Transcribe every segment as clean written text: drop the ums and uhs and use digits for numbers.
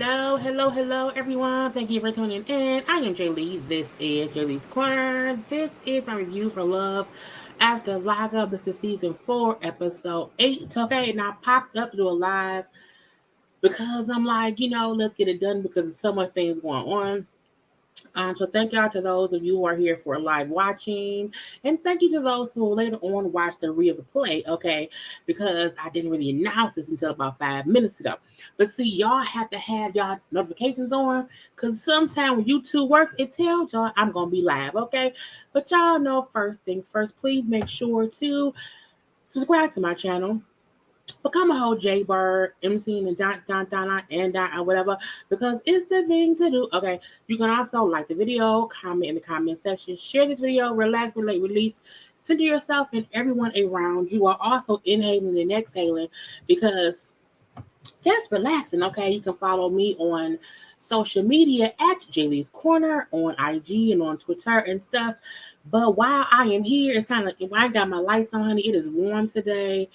Hello, everyone. Thank you for tuning in. I am Jaylee. This is JayLeesCorner. This is my review for Love After Lockup. This is season 4, episode 8. Okay, and I popped up to do a live because I'm like, let's get it done because there's so much things going on. So thank y'all to those of you who are here for live watching, and thank you to those who will later on watch the replay. Okay, because I didn't really announce this until about 5 minutes ago. But see, y'all have to have y'all notifications on, cause sometimes when YouTube works, it tells y'all I'm gonna be live. Okay, but y'all know first things first. Please make sure to subscribe to my channel, become a whole JayBird, MC and whatever, because it's the thing to do. Okay, you can also like the video, comment in the comment section, share this video, relax, relate, release, center yourself and everyone around. You are also inhaling and exhaling because just relaxing. Okay, you can follow me on social media at JayLeesCorner on IG and on Twitter and stuff. But while I am here, it's kind of, I got my lights on, honey. It is warm today.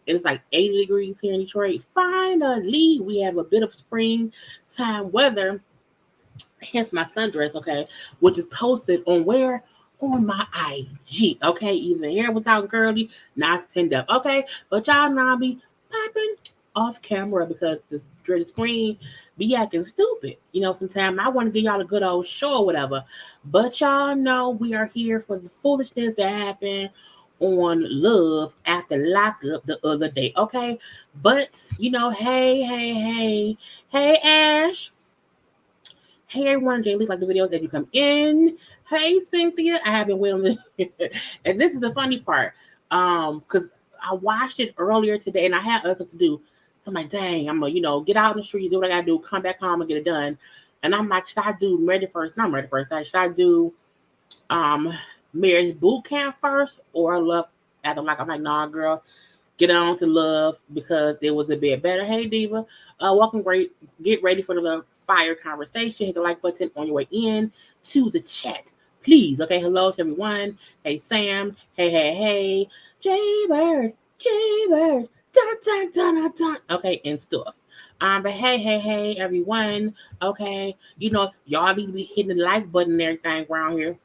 It's like 80 degrees here in Detroit. Finally, we have a bit of springtime weather. Hence my sundress, okay, which is posted on where? On my IG, okay? Even the hair was out girly, now it's pinned up, okay? But y'all know I'll be popping off camera because this dirty screen be acting stupid. Sometimes I want to give y'all a good old show or whatever. But y'all know we are here for the foolishness that happened on Love After Lockup the other day, okay? But hey, Ash. Hey everyone, Jaylee, like the videos that you come in. Hey Cynthia, I have been waiting on this. And this is the funny part. Because I watched it earlier today and I had other stuff to do. So I'm like, dang, I'm gonna, get out in the street, do what I gotta do, come back home and get it done. And I'm like, should I do Married First? Not Married First. Should I do marriage boot camp first or Love After Like? I'm like, nah, girl, get on to Love because it was a bit better. Hey Diva, welcome. Great. Get ready for the fire conversation. Hit the like button on your way in to the chat, please. Okay, hello to everyone. Hey Sam. Hey. Jaybird. Jaybird. Dun, dun, dun, dun, dun. Okay, and stuff. But hey, everyone. Okay, y'all need to be hitting the like button and everything around here.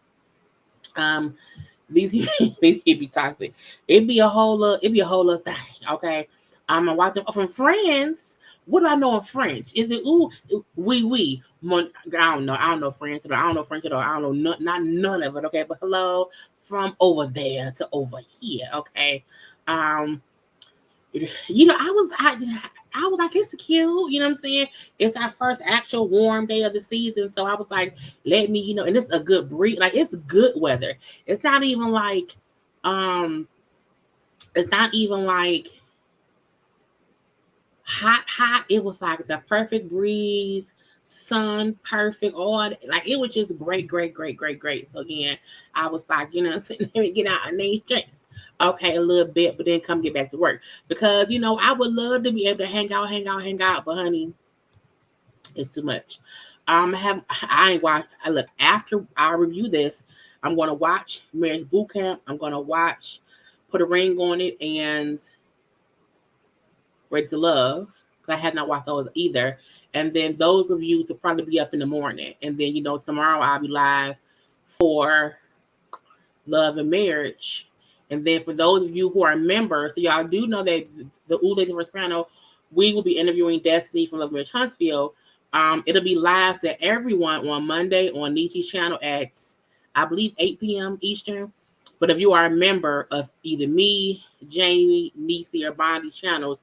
These these be toxic. It'd be a whole other thing. Okay. I'm watching from Friends. What do I know in French? Is it ooh oui? I don't know French at all. I don't know French at all. I don't know not none of it. Okay, but hello from over there to over here. Okay. Um, I was like, it's cute. You know what I'm saying? It's our first actual warm day of the season. So I was like, let me, and it's a good breeze. Like it's good weather. It's not even like, um, it's not even like hot. It was like the perfect breeze, sun, perfect. All like it was just great. So again, I was like, let me get out and these drinks. Okay, a little bit, but then come get back to work because I would love to be able to hang out, but honey, it's too much. I ain't watch. I look after I review this. I'm gonna watch Marriage Boot Camp. I'm gonna watch Put a Ring on It and Ready to Love. I had not watched those either. And then those reviews will probably be up in the morning. And then tomorrow I'll be live for Love and Marriage. And then for those of you who are members, so y'all do know that the Ooh Ladies First Panel, we will be interviewing Destiny from Love and Marriage Huntsville. It'll be live to everyone on Monday on Nietzsche's channel at, I believe, 8 p.m. Eastern. But if you are a member of either me, Jamie, Nietzsche, or Bonnie's channels,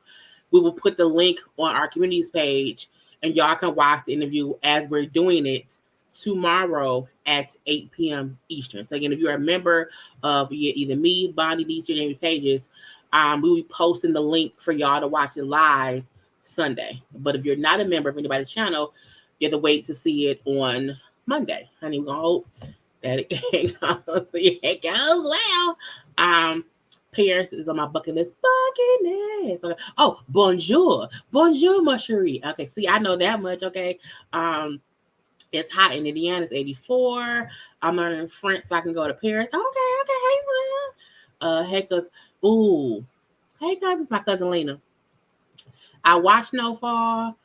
we will put the link on our communities page and y'all can watch the interview as we're doing it tomorrow at 8 p.m. Eastern. So again, if you're a member of either me, Bonnie, Nietzsche, or Jamie pages, we will be posting the link for y'all to watch it live Sunday. But if you're not a member of anybody's channel, you have to wait to see it on Monday. Honey, we're gonna hope that it goes well. Paris is on my bucket list. Okay. Oh, bonjour, ma chérie. Okay, see, I know that much. Okay, it's hot in Indiana. It's 84. I'm learning French so I can go to Paris. Okay. Hey, cuz, ooh, hey, cuz, it's my cousin Lena. I watched Snowfall.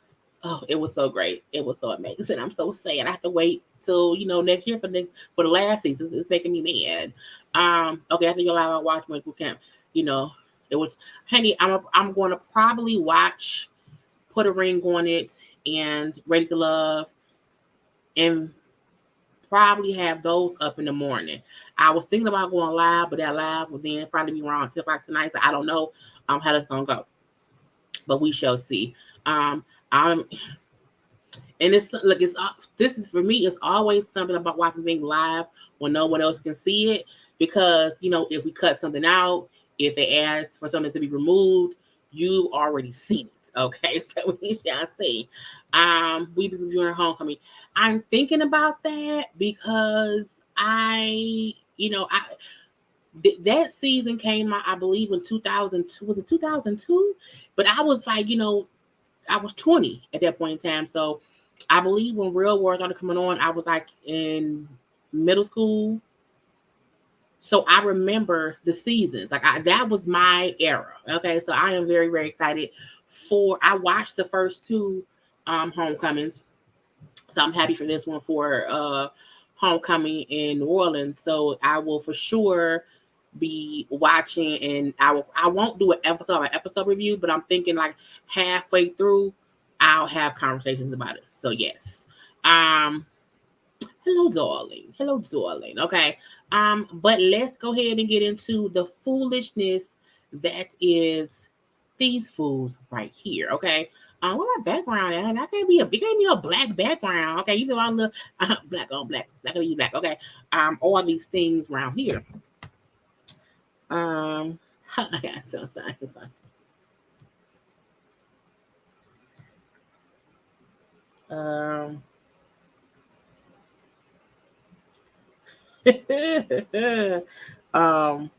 Oh, it was so great. It was so amazing. I'm so sad. I have to wait till next year for the last season. It's making me mad. Okay, I think you'll have to watch my boot camp. You know, it was, honey. I'm going to probably watch Put a Ring on It and Ready to Love, and probably have those up in the morning. I was thinking about going live, but that live will then probably be around 10 o'clock tonight. So I don't know how that's gonna go, but we shall see. I'm And it's like this is for me. It's always something about watching things live when no one else can see it, because if we cut something out, if they ask for something to be removed, you've already seen it. Okay, so we shall see. We be reviewing Homecoming. I'm thinking about that because that season came out, I believe, in 2002. Was it 2002? But I was like, I was 20 at that point in time. So I believe when Real World started coming on, I was like in middle school. So I remember the seasons. Like that was my era. Okay, so I am very, very excited I watched the first two Homecomings. So I'm happy for this one for Homecoming in New Orleans. So I will for sure be watching, and I won't do an episode review, but I'm thinking like halfway through I'll have conversations about it. So yes. Hello darling. Okay. But let's go ahead and get into the foolishness that is these fools right here. Okay. What my background at? I can't be a black background. Okay, you know I look black on black, black on you black. Okay. All these things around here. I got so sorry. Um, um,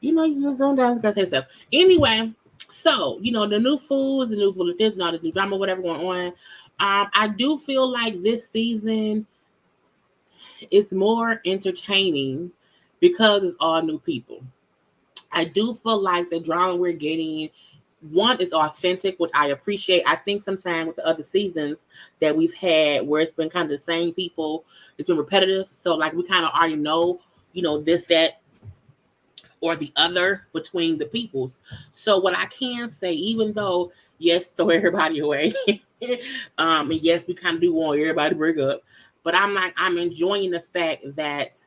you just sometimes gotta say stuff. Anyway, so the new foods, the new food of this and all this new drama, whatever going on. I do feel like this season is more entertaining because it's all new people. I do feel like the drama we're getting, one, is authentic, which I appreciate. I think sometimes with the other seasons that we've had where it's been kind of the same people, it's been repetitive. So like we kind of already know, this, that, or the other between the peoples. So what I can say, even though yes, throw everybody away, and yes, we kind of do want everybody to break up, but I'm enjoying the fact that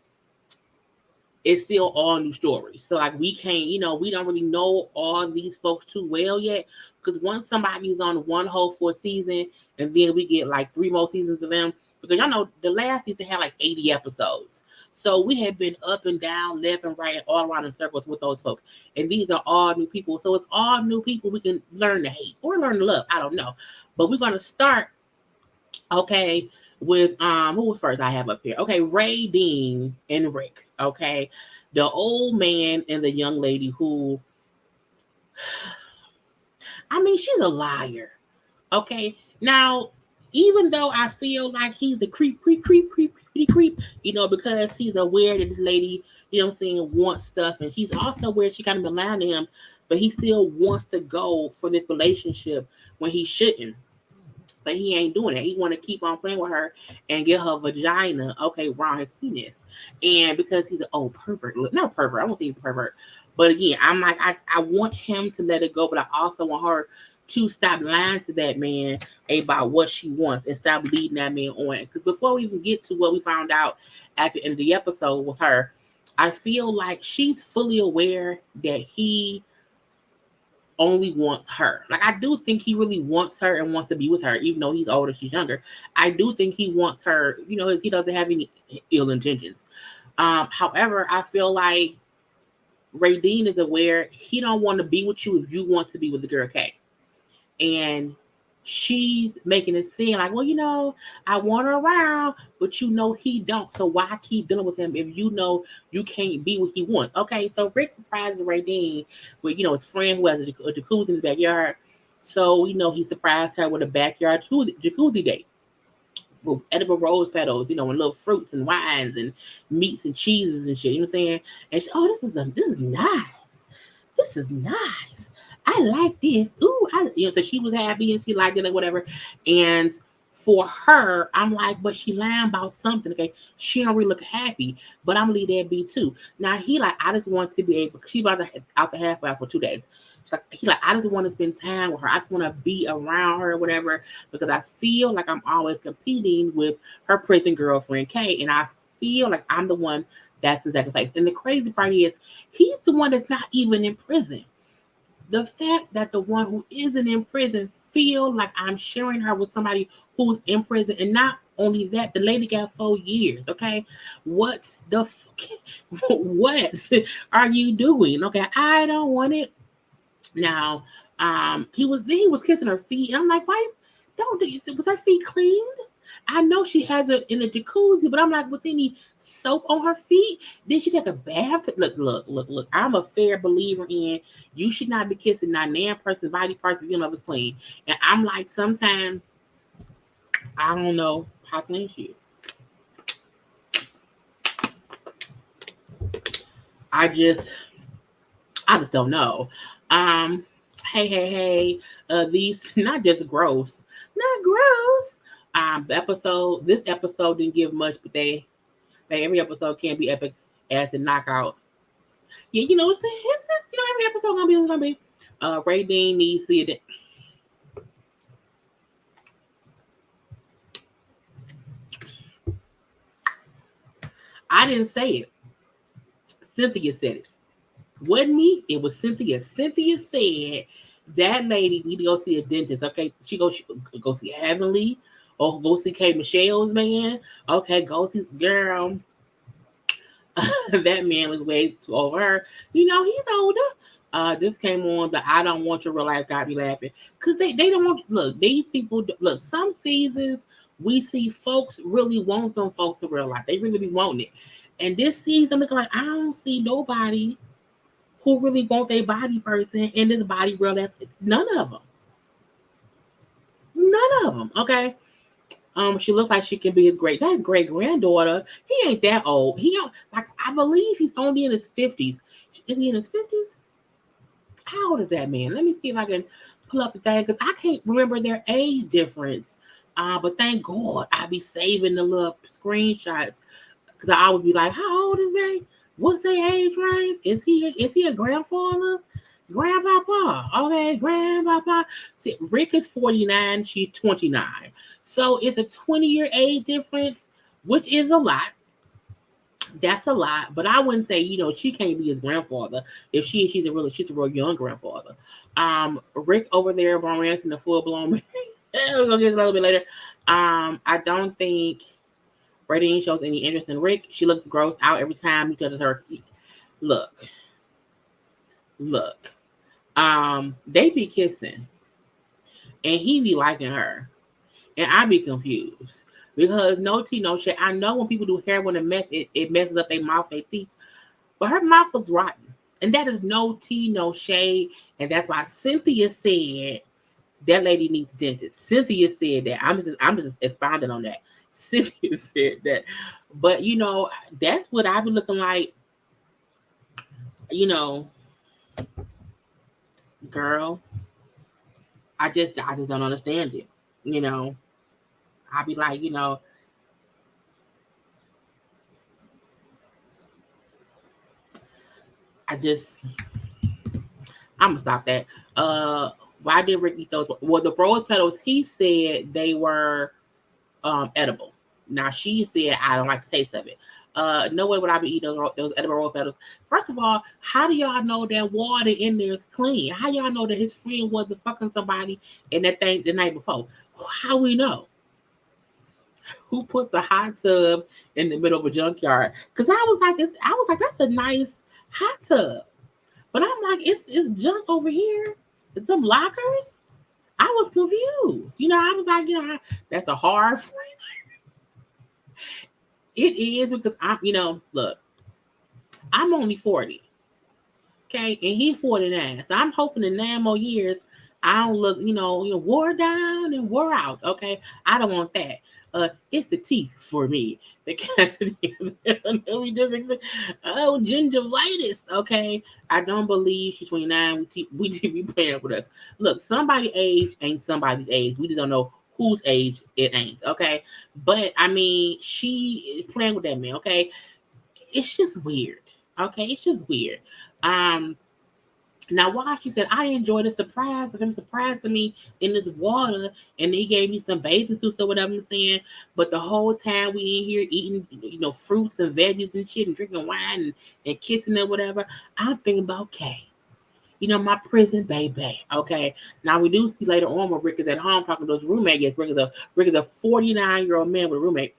it's still all new stories. So like we can't, we don't really know all these folks too well yet. Because once somebody's on one whole 4th season, and then we get like 3 more seasons of them, because y'all know the last season had like 80 episodes. So we have been up and down, left and right, all around in circles with those folks. And these are all new people. So it's all new people we can learn to hate or learn to love. I don't know. But we're gonna start, okay, with who was first I have up here? Okay, Ray, Dean, and Rick. Okay. The old man and the young lady who she's a liar. Okay. Now, even though I feel like he's a creep, because he's aware that this lady, wants stuff, and he's also aware she kind of been lying to him, but he still wants to go for this relationship when he shouldn't. But he ain't doing it. He want to keep on playing with her and get her vagina, okay, around his penis. And because he's an pervert, not pervert, I won't say he's a pervert. But again, I'm like, I want him to let it go, but I also want her to stop lying to that man about what she wants and stop leading that man on. Because before we even get to what we found out at the end of the episode with her, I feel like she's fully aware that he only wants her. Like I do think he really wants her and wants to be with her, even though he's older, she's younger. I do think he wants her, he doesn't have any ill intentions. However, I feel like Ray Dean is aware he don't want to be with you if you want to be with the girl K. And she's making it seem like, well, I want her around, but he don't. So why keep dealing with him if you can't be what he wants? Okay, so Rick surprises Ray Dean with, his friend who has a jacuzzi in his backyard. So, he surprised her with a backyard jacuzzi date with edible rose petals, and little fruits and wines and meats and cheeses and shit. You know what I'm saying? And she, this is nice. This is nice. I like this. Ooh, so she was happy and she liked it or whatever. And for her, I'm like, but she lying about something. Okay, she don't really look happy, but I'm gonna leave that be too. Now he like, I just want to be able. She about to out the halfway for 2 days. He like, I just want to spend time with her. I just want to be around her or whatever because I feel like I'm always competing with her prison girlfriend Kay, and I feel like I'm the one that's in second place. And the crazy part is, he's the one that's not even in prison. The fact that the one who isn't in prison feel like I'm sharing her with somebody who's in prison, and not only that, the lady got 4 years. Okay, what the what are you doing? Okay, I don't want it. Now, he was kissing her feet, and I'm like, why? Don't do was her feet cleaned? I know she has it in the jacuzzi, but I'm like, was any soap on her feet? Did she take a bath? Look. I'm a fair believer in you should not be kissing not damn person's body parts if you know if it's clean. And I'm like, sometimes I don't know how clean she is. I just I just don't know. Um, hey, these not just gross, not gross. This episode didn't give much, but they every episode can't be epic as the knockout. Yeah, it's every episode gonna be. Ray Dean needs to see it. I didn't say it. Cynthia said it. Wasn't me. It was Cynthia. Cynthia said that lady need to go see a dentist. Okay, she go see Heavenly or go see K Michelle's man. Okay, go see girl. That man was way too over her. He's older. This came on the I don't want your real life got me laughing because they don't want look these people look some seasons we see folks really want them folks in real life. They really be wanting it, and this season looking like I don't see nobody who really want their body person in this body real life. None of them. None of them. Okay. She looks like she can be his great granddaughter. He ain't that old. He don't like. I believe he's only in his 50s. Is he in his 50s? How old is that man? Let me see if I can pull up the thing because I can't remember their age difference. But thank God I be saving the little screenshots because I would be like, how old is they? What's their age range? Is he a grandfather? Grandpapa. Okay, grandpapa. See, Rick is 49, she's 29. So it's a 20-year age difference, which is a lot. That's a lot, but I wouldn't say she can't be his grandfather if she's a real young grandfather. Rick over there, Brian in the full blown. We're gonna get a little bit later. I don't think Brady shows any interest in Rick. She looks gross out every time he touches her. Look, look. They be kissing, and he be liking her, and I be confused because no tea, no shade. I know when people do heroin and meth, it messes up their mouth, their teeth, but her mouth looks rotten, and that is no tea, no shade, and that's why Cynthia said that lady needs a dentist. Cynthia said that. I'm just expounding on that. Cynthia said that, but that's what I be looking like. You know, girl, I just don't understand it. You know, I be like, I just I'm gonna stop that. Why did Rick eat those? Well, the rose petals, he said they were edible. Now she said I don't like the taste of it. No way would I be eating those edible rose petals. First of all, how do y'all know that water in there is clean? How y'all know that his friend wasn't fucking somebody in that thing the night before? How we know? Who puts a hot tub in the middle of a junkyard? Because I was like, that's a nice hot tub. But I'm like, it's junk over here. It's some lockers. I was confused. I was like, that's a hard. It is because look, I'm only 40. Okay, and he's 49. So I'm hoping in 9 more years I don't look, wore down and wore out. Okay, I don't want that. It's the teeth for me. The gingivitis. Okay, I don't believe she's 29. We be playing with us. Look, somebody's age ain't somebody's age. We just don't know whose age it ain't. Okay, but I mean, she is playing with that man. Okay, it's just weird. Okay, it's just weird. Now, why she said, I enjoyed the surprise of him surprising me in this water, and he gave me some bathing suits or whatever I'm saying. But the whole time we in here eating, fruits and veggies and shit and drinking wine and kissing and whatever, I'm thinking about Kay. My prison baby. Okay. Now we do see later on when Rick is at home talking to his roommate. Yes, Rick is a 49-year-old man with a roommate.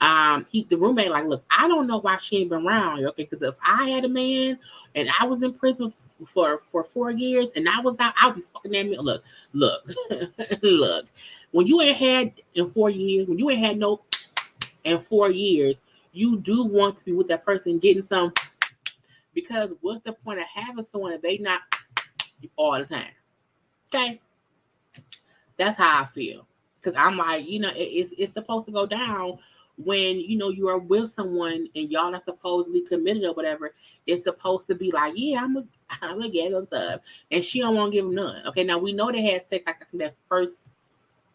The roommate like, look, I don't know why she ain't been around. Okay, because if I had a man and I was in prison for 4 years and I was out, I'd be fucking that man. Look, look. When you ain't had in 4 years, when you ain't had no in 4 years, you do want to be with that person getting some. Because what's the point of having someone if they not all the time? Okay, that's how I feel. Because I'm like, it's supposed to go down when you are with someone and y'all are supposedly committed or whatever. It's supposed to be like, yeah, I'm gonna give him some, and she don't want to give him none. Okay, now we know they had sex like that first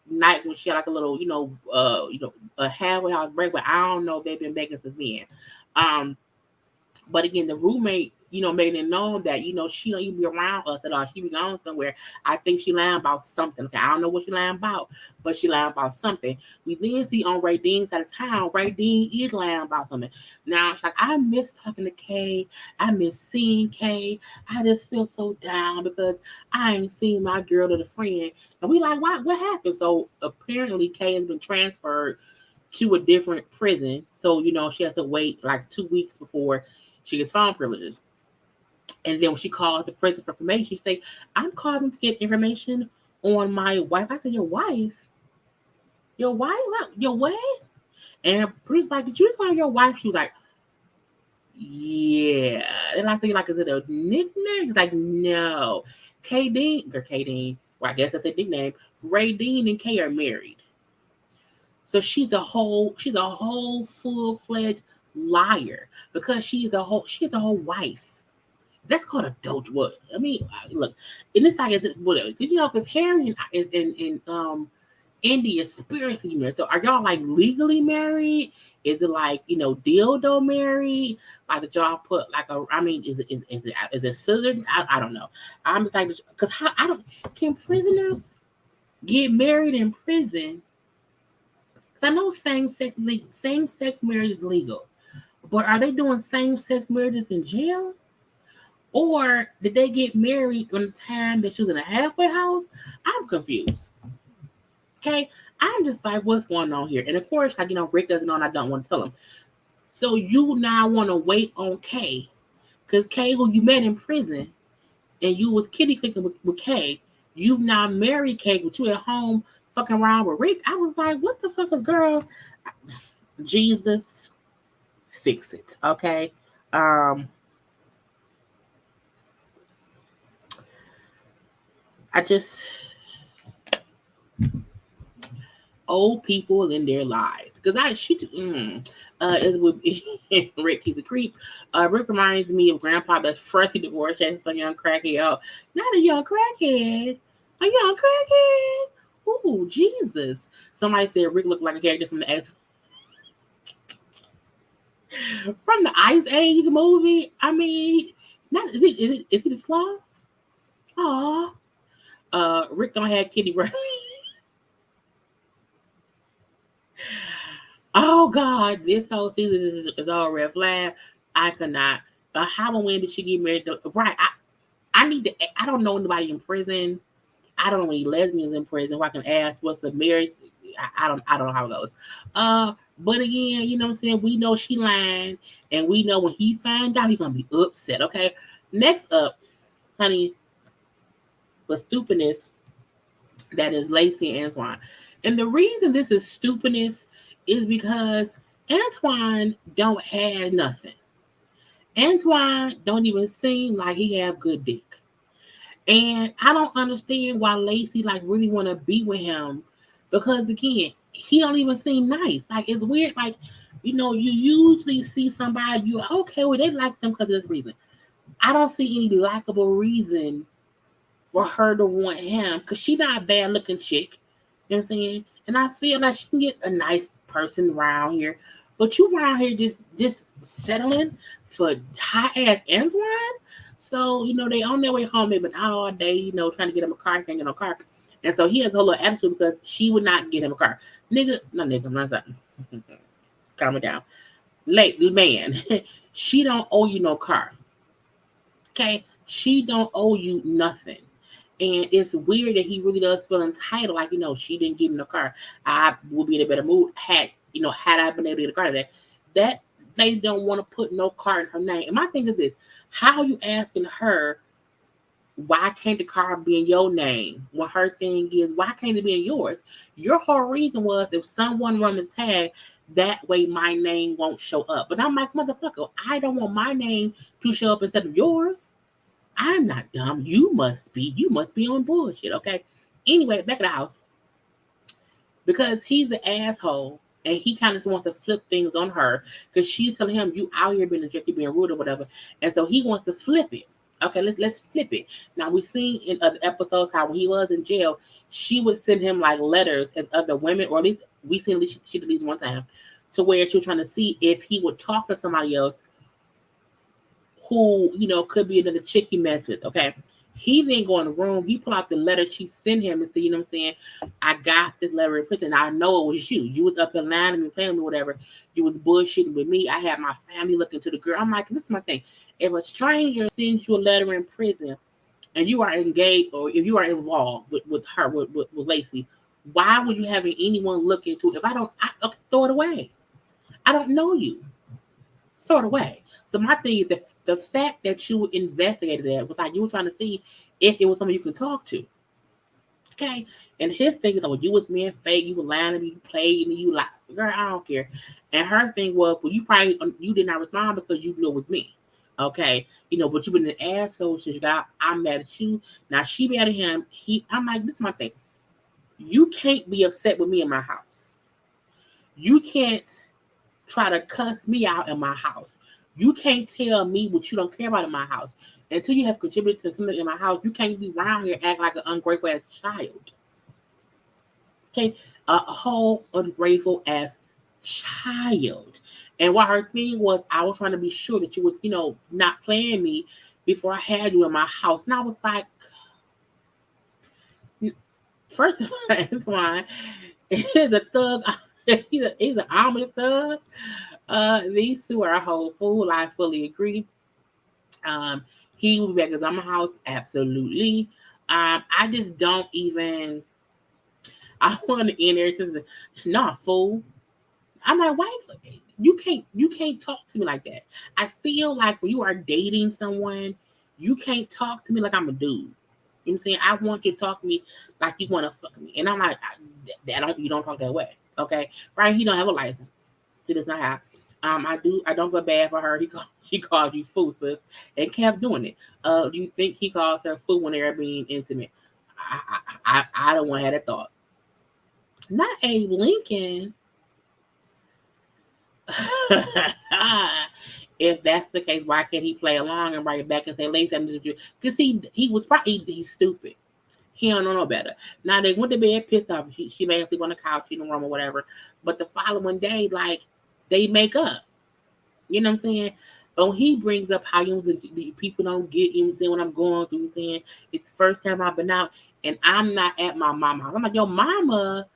night when she had like a little, a halfway house break, but I don't know if they've been begging since then. But again, the roommate, made it known that, she don't even be around us at all. She be gone somewhere. I think she lying about something. Okay, I don't know what she lying about, but she lying about something. We then see on Ray Dean's side of town, Ray Dean is lying about something. Now, it's like, I miss talking to Kay. I miss seeing Kay. I just feel so down because I ain't seen my girl to the friend. And we like, what happened? So apparently Kay has been transferred to a different prison. So, she has to wait like 2 weeks before she gets phone privileges. And then when she calls the prison for information, she say, I'm calling to get information on my wife. I said, your wife? Your wife? Your what? And the police like, did you just call your wife? She was like, yeah. And I said, like, is it a nickname? She's like, no. K-Dean, well, I guess that's a nickname. Ray Dean and Kay are married. So she's a whole full-fledged liar because she's a whole wife. That's called a doge. What I mean, look, in this side is whatever. Because Harry is in India spiritually married. So are y'all like legally married? Is it like dildo married? Like did y'all put like is it scissored? I don't know. I'm just like because can prisoners get married in prison? Because I know same sex marriage is legal, but are they doing same sex marriages in jail? Or did they get married on the time that she was in a halfway house? I'm confused. Okay, I'm just like, what's going on here? And of course, like Rick doesn't know, and I don't want to tell him. So you now want to wait on Kay, because Kay, who you met in prison, and you was kitty clicking with Kay, you've now married Kay, but you at home fucking around with Rick. I was like, what the fuck is girl? Jesus, fix it, okay? I just old people in their lives because is with Rick. He's a creep. Rick reminds me of Grandpa that's freshly divorced and some young crackhead. Oh, not a young crackhead, a young crackhead. Ooh, Jesus! Somebody said Rick looked like a character from the Ice Age movie. I mean, not is he the sloth? Aw. Rick don't have kitty breath. Oh God, this whole season is all red flag. I cannot. How and when did she get married? Right. I need to. I don't know anybody in prison. I don't know any lesbians in prison who I can ask what's the marriage. I don't know how it goes. But again, you know what I'm saying? We know she lying, and we know when he finds out, he's gonna be upset. Okay. Next up, honey, the stupidness that is Lacey and Antoine. And the reason this is stupidness is because Antoine don't have nothing. Antoine don't even seem like he have good dick. And I don't understand why Lacey like really want to be with him, because again, he don't even seem nice. Like it's weird. Like, you usually see somebody you okay, well they like them because of this reason. I don't see any likable reason for her to want him, because she not a bad looking chick. You know what I'm saying? And I feel like she can get a nice person around here. But you around here just settling for high ass Antoine. So, they on their way home, they've been out all day, trying to get him a car, can't get no car. And so he has a whole little attitude because she would not get him a car. Nigga, not something. Calm it down. Late man, she don't owe you no car. Okay? She don't owe you nothing. And it's weird that he really does feel entitled. Like, she didn't give him the car. I would be in a better mood had I been able to get a car today. That they don't want to put no car in her name. And my thing is this: how are you asking her, why can't the car be in your name? When her thing is, why can't it be in yours? Your whole reason was, if someone run the tag, that way my name won't show up. But I'm like, motherfucker, I don't want my name to show up instead of yours. I'm not dumb. You must be. You must be on bullshit, okay? Anyway, back at the house. Because he's an asshole and he kind of just wants to flip things on her because she's telling him, you out here being a jerk, you being rude or whatever. And so he wants to flip it. Okay, let's flip it. Now, we've seen in other episodes how when he was in jail, she would send him like letters as other women, or at least we seen she did at least one time, to where she was trying to see if he would talk to somebody else who, could be another chick he messed with, okay? He then go in the room, he pull out the letter she sent him and say, you know what I'm saying? I got this letter in prison. I know it was you. You was up here lying to me, playing with me, whatever. You was bullshitting with me. I had my family looking to the girl. I'm like, this is my thing. If a stranger sends you a letter in prison and you are engaged, or if you are involved with her, with Lacey, why would you have anyone look into it? If okay, throw it away. I don't know you. Throw it away. So my thing is the fact that you investigated that was like you were trying to see if it was someone you can talk to. Okay. And his thing is, oh, you was being fake, you were lying to me, you played me, you like, girl, I don't care. And her thing was, well, you did not respond because you knew it was me. Okay. But you've been an asshole since you got, I'm mad at you. Now she mad at him. I'm like, this is my thing. You can't be upset with me in my house. You can't try to cuss me out in my house. You can't tell me what you don't care about in my house. Until you have contributed to something in my house, you can't be around here acting like an ungrateful ass child. Okay? A whole ungrateful ass child. And what her thing was, I was trying to be sure that you was, not playing me before I had you in my house. And I was like, first of all, that's why he's a thug. He's an army thug. These two are a whole fool. I fully agree. He will be back at my house, absolutely. I just don't even. I want to end there since not fool. I'm like, why you can't talk to me like that. I feel like when you are dating someone, you can't talk to me like I'm a dude. You know what I'm saying? I want you to talk to me like you want to fuck me. And I'm like, you don't talk that way. Okay. Right. He don't have a license. He does not have. I don't feel bad for her. She called you fool, sis, and kept doing it. Do you think he calls her fool when they're being intimate? I don't want to have that thought. Not Abe Lincoln. If that's the case, why can't he play along and write back and say, "Lacey, because he was probably he's stupid. He don't know no better. Now they went to bed pissed off. She may have sleep on the couch in the room or whatever. But the following day, like they make up. You know what I'm saying? But when he brings up how the people don't get, you know what I'm saying, what I'm going through, you know what I'm saying, it's the first time I've been out and I'm not at my mama house. I'm like, your mama.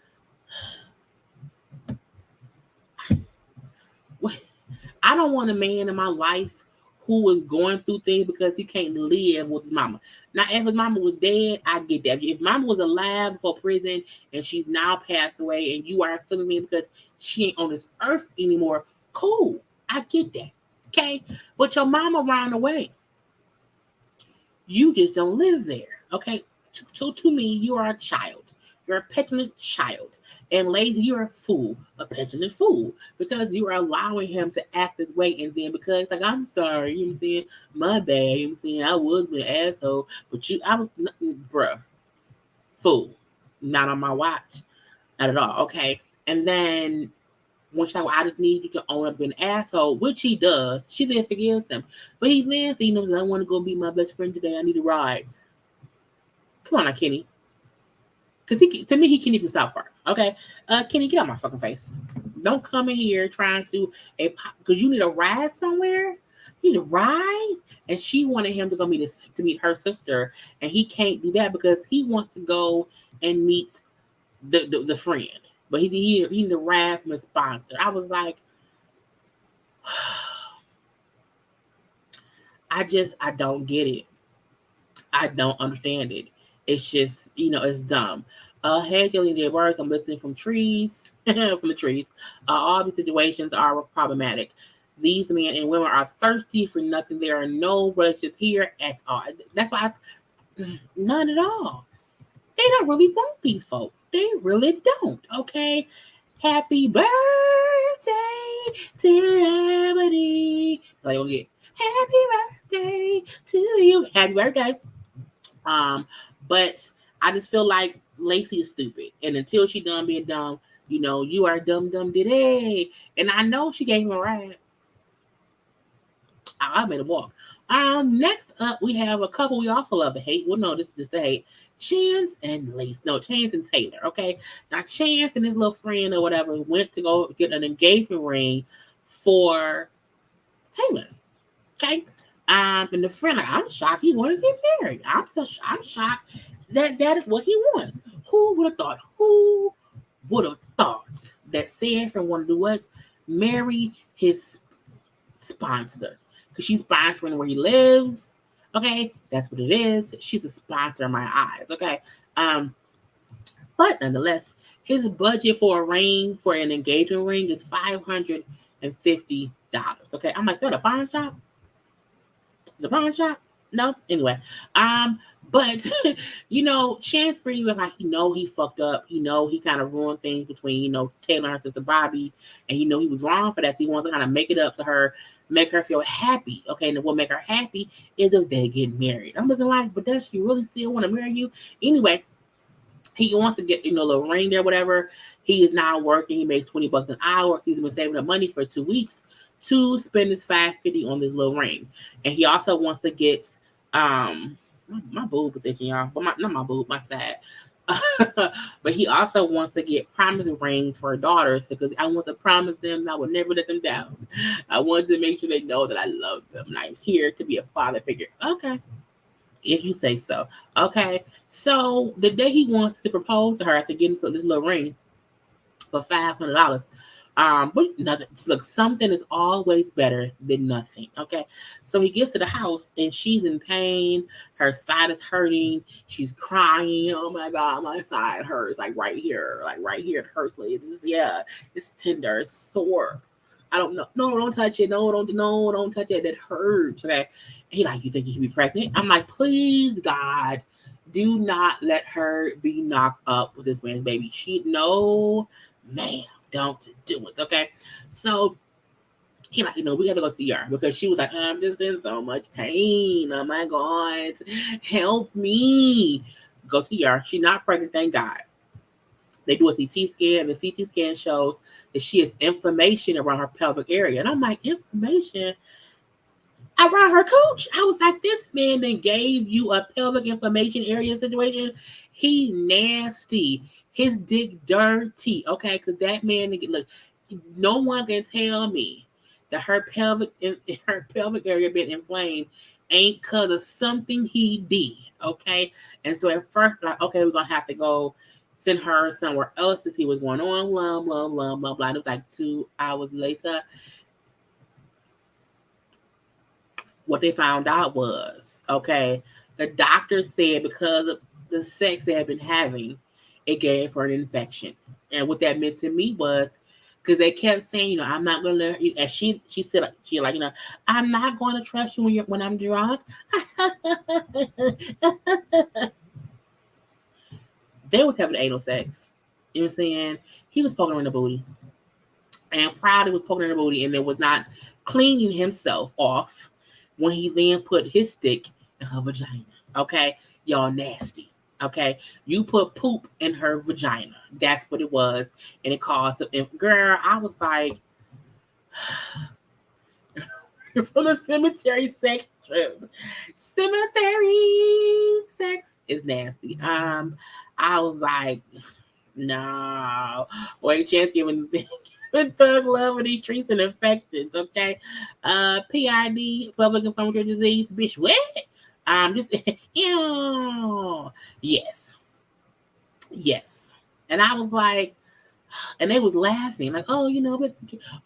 I don't want a man in my life who is going through things because he can't live with his mama. Now, if his mama was dead, I get that. If mama was alive before prison and she's now passed away and you are feeling me because she ain't on this earth anymore, cool. I get that. Okay? But your mama ran away. You just don't live there. Okay? So to me, you are a child. You're a petulant child. And Lacey, you're a fool, a petulant fool, because you are allowing him to act this way. And then because, like, I'm sorry, you know what I'm saying? My bad, you know what I'm saying? I was an asshole, but I was, bruh, fool. Not on my watch. Not at all, okay? And then when she's like, well, I just need you to own up an asshole, which he does. She then forgives him. But he then says, you know, I want to go be my best friend today. I need a ride. Come on now, Kenny. Because to me, he can't even South Park. Okay? Kenny, get out my fucking face. Don't come in here trying to, because you need a ride somewhere. You need a ride. And she wanted him to go meet her sister. And he can't do that because he wants to go and meet the friend. But he need a ride from a sponsor. I was like, I don't get it. I don't understand it. It's just, it's dumb. Hey, JayBirds, I'm listening from trees, from the trees. All these situations are problematic. These men and women are thirsty for nothing. There are no relationships here at all. That's why none at all. They don't really want these folks. They really don't. Okay. Happy birthday to everybody. Like, okay. Happy birthday to you. Happy birthday. But I just feel like Lacey is stupid. And until she done being dumb, you are dumb diddy. And I know she gave him a ride. I made him walk. Next up, we have a couple we also love to hate. Well, no, this is the hate. Chance and Lace. No, Chance and Taylor. Okay. Now, Chance and his little friend or whatever went to go get an engagement ring for Taylor. Okay. And the friend, like, I'm shocked he wanted to get married. I'm shocked that is what he wants. Who would have thought? Who would have thought that Sanford wanted to do what? Marry his sponsor. Because she's sponsoring where he lives. Okay, that's what it is. She's a sponsor in my eyes. Okay, but nonetheless, his budget for an engagement ring is $550. Okay, I'm like, is that a pawn shop? Is it a pawn shop? No. Anyway, but Chance brings up how he fucked up. He kind of ruined things between Taylor and her sister Bobby, and he was wrong for that. So he wants to kind of make it up to her, make her feel happy. Okay, and what make her happy is if they get married. I'm looking like, but does she really still want to marry you? Anyway, he wants to get a little ring there, whatever. He is now working. He makes $20 an hour. He's been saving up money for 2 weeks to spend his $550 on this little ring, and he also wants to get my boob is itching, y'all, but not my boob, my side. But he also wants to get promise rings for her daughters because I want to promise them that I will never let them down. I want to make sure they know that I love them and I'm here to be a father figure. Okay, if you say so. Okay, so the day he wants to propose to her after getting this little ring for $500. But nothing. Look, something is always better than nothing. Okay, so he gets to the house and she's in pain. Her side is hurting. She's crying. Oh my god, my side hurts. Like right here, it hurts. Like it's tender, it's sore. I don't know. No, don't touch it. No, don't touch it. That hurts. Okay. He like, you think you should be pregnant? I'm like, please, God, do not let her be knocked up with this man's baby. No, ma'am. Don't do it, okay? So he like, we got to go to the ER because she was like, I'm just in so much pain. Oh my God, help me. Go to the ER. She's not pregnant, thank God. They do a CT scan. The CT scan shows that she has inflammation around her pelvic area. And I'm like, inflammation around her cooch? I was like, this man then gave you a pelvic inflammation area situation. He nasty. His dick dirty. Okay, because that man, look, no one can tell me that her pelvic area been inflamed ain't because of something he did. Okay, and so at first, like, okay, we're gonna have to go send her somewhere else to see what's going on. Blah blah blah blah blah. And it was like 2 hours later. What they found out was, okay, the doctor said because of the sex they had been having, it gave her an infection. And what that meant to me was, because they kept saying, I'm not gonna, and she said, I'm not going to trust you when I'm drunk. They was having anal sex. You know what I'm saying? He was poking her in the booty. And probably was poking her in the booty and then was not cleaning himself off when he then put his stick in her vagina. Okay? Y'all nasty. Okay? You put poop in her vagina. That's what it was. And it caused girl, I was like from the cemetery sex trip. Cemetery sex is nasty. I was like, no. Wait, chance giving thug love and these treats and infections, okay? PID, public inflammatory disease, bitch, what? Just ew. Yes. And I was like, and they was laughing, like, oh, but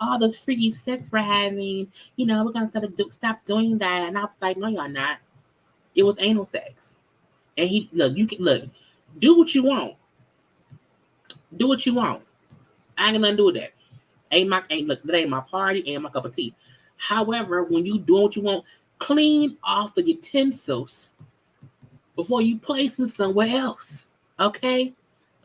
all those freaky sex we're having, we're gonna stop doing that. And I was like, no, y'all not. It was anal sex. And he look, do what you want. Do what you want. I ain't gonna do with that. That ain't my party, ain't my cup of tea. However, when you doing what you want, clean off the utensils before you place them somewhere else. Okay?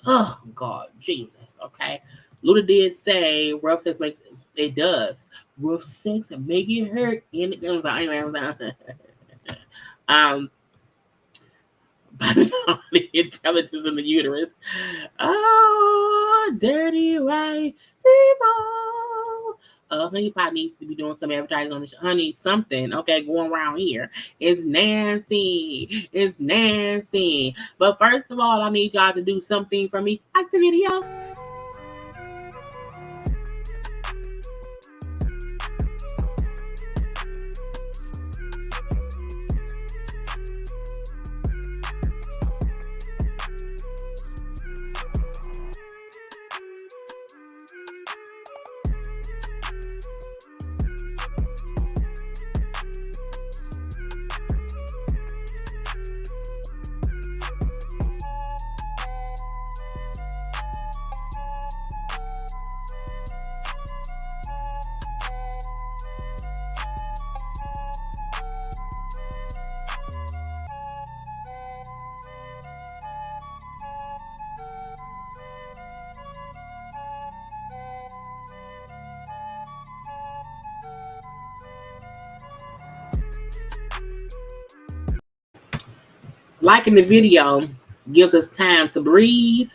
Oh God, Jesus. Okay. Luda did say rough sex makes it does. Rough sex and make it hurt. And it goes on. Anyway, the intelligence in the uterus. Oh, dirty white people. Honey Pot needs to be doing some advertising on this. Honey, something, okay, going around here. It's nasty. It's nasty. But first of all, I need y'all to do something for me. Like the video. Liking the video gives us time to breathe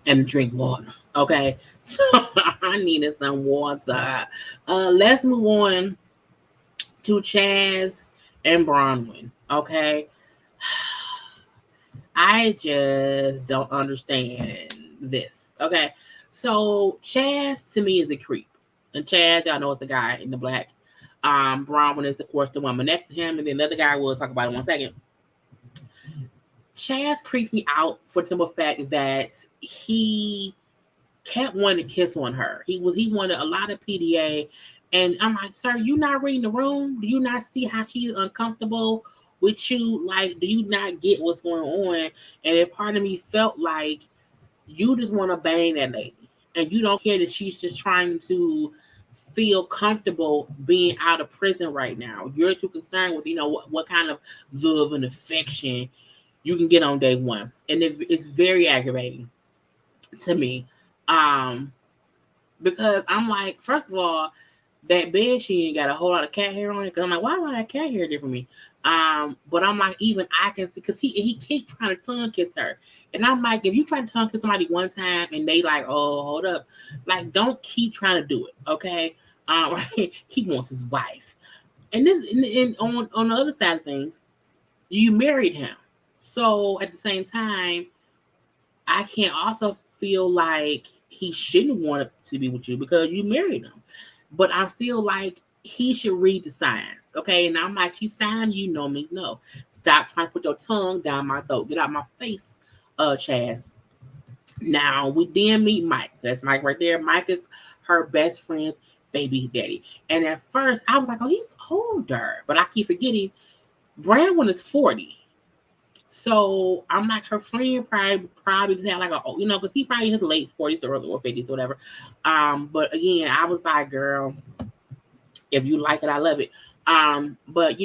and drink water. Okay, so I needed some water. Let's move on to Chaz and Bronwyn. Okay, I just don't understand this. Okay, so Chaz to me is a creep, and Chaz, y'all know, it's the guy in the black. Bronwyn is of course the woman next to him, and then the other guy we'll talk about in 1 second. Chaz creeps me out for the simple fact that he kept wanting to kiss on her. He wanted a lot of PDA, and I'm like, sir, you not reading the room? Do you not see how she's uncomfortable with you? Like, do you not get what's going on? And a part of me felt like you just want to bang that lady, and you don't care that she's just trying to feel comfortable being out of prison right now. You're too concerned with what kind of love and affection you can get on day one. And it's very aggravating to me. Because I'm like, first of all, that bed she ain't got a whole lot of cat hair on it. Because I'm like, why would that cat hair different from me? But I'm like, even I can see, because he keeps trying to tongue kiss her. And I'm like, if you try to tongue kiss somebody one time and they like, oh, hold up. Like, don't keep trying to do it, okay? He wants his wife. And on the other side of things, you married him. So at the same time, I can't also feel like he shouldn't want to be with you because you married him. But I'm still like, he should read the signs. Okay. And I'm like, she's sign you know means no. Stop trying to put your tongue down my throat. Get out my face, Chaz. Now we then meet Mike. That's Mike right there. Mike is her best friend's baby daddy. And at first I was like, oh, he's older. But I keep forgetting Brandon is 40. So I'm like, her friend probably had like because he probably in his late 40s or 50s or whatever. But again, I was like, girl, if you like it, I love it. But